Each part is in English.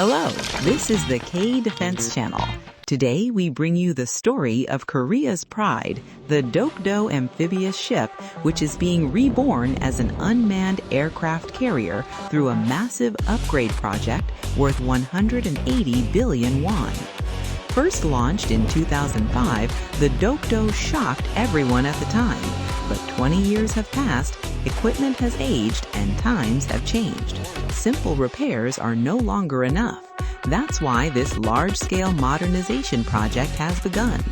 Hello, this is the K Defense Channel. Today we bring you the story of Korea's pride, the Dokdo Amphibious Ship, which is being reborn as an unmanned aircraft carrier through a massive upgrade project worth 180 billion won. First launched in 2005, the Dokdo shocked everyone at the time. But 20 years have passed, equipment has aged, and times have changed. Simple repairs are no longer enough. That's why this large-scale modernization project has begun.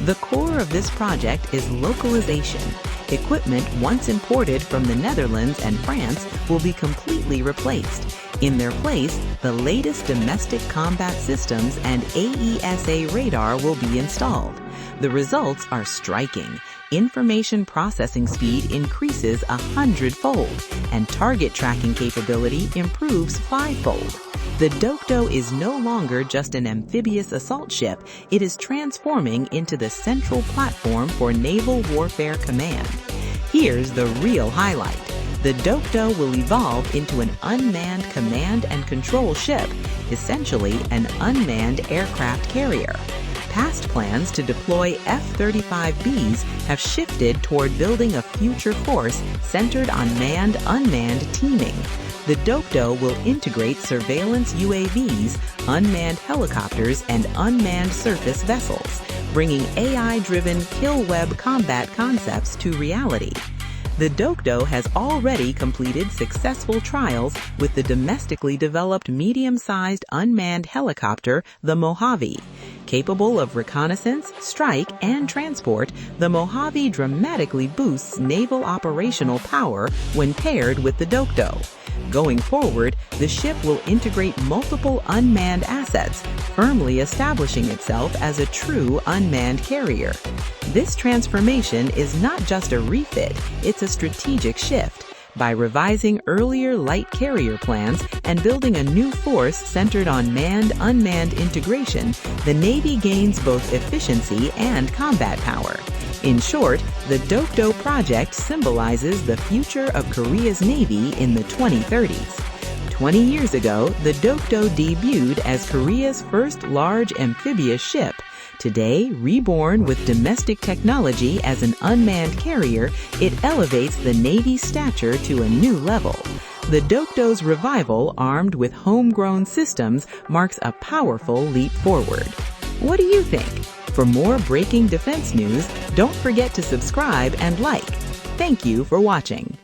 The core of this project is localization. Equipment once imported from the Netherlands and France will be completely replaced. In their place, the latest domestic combat systems and AESA radar will be installed. The results are striking. Information processing speed increases 100-fold, and target tracking capability improves 5-fold. The Dokdo is no longer just an amphibious assault ship, it is transforming into the central platform for naval warfare command. Here's the real highlight. The Dokdo will evolve into an unmanned command and control ship, essentially an unmanned aircraft carrier. Past plans to deploy F-35Bs have shifted toward building a future force centered on manned-unmanned teaming. The Dokdo will integrate surveillance UAVs, unmanned helicopters, and unmanned surface vessels, bringing AI-driven kill web combat concepts to reality. The Dokdo has already completed successful trials with the domestically developed medium-sized unmanned helicopter, the Mojave. Capable of reconnaissance, strike, and transport, the Mojave dramatically boosts naval operational power when paired with the Dokdo. Going forward, the ship will integrate multiple unmanned assets, firmly establishing itself as a true unmanned carrier. This transformation is not just a refit, it's a strategic shift. By revising earlier light carrier plans and building a new force centered on manned-unmanned integration, the Navy gains both efficiency and combat power. In short, the Dokdo project symbolizes the future of Korea's Navy in the 2030s. 20 years ago, the Dokdo debuted as Korea's first large amphibious ship. Today, reborn with domestic technology as an unmanned carrier, it elevates the Navy's stature to a new level. The Dokdo's revival, armed with homegrown systems, marks a powerful leap forward. What do you think? For more breaking defense news, don't forget to subscribe and like. Thank you for watching.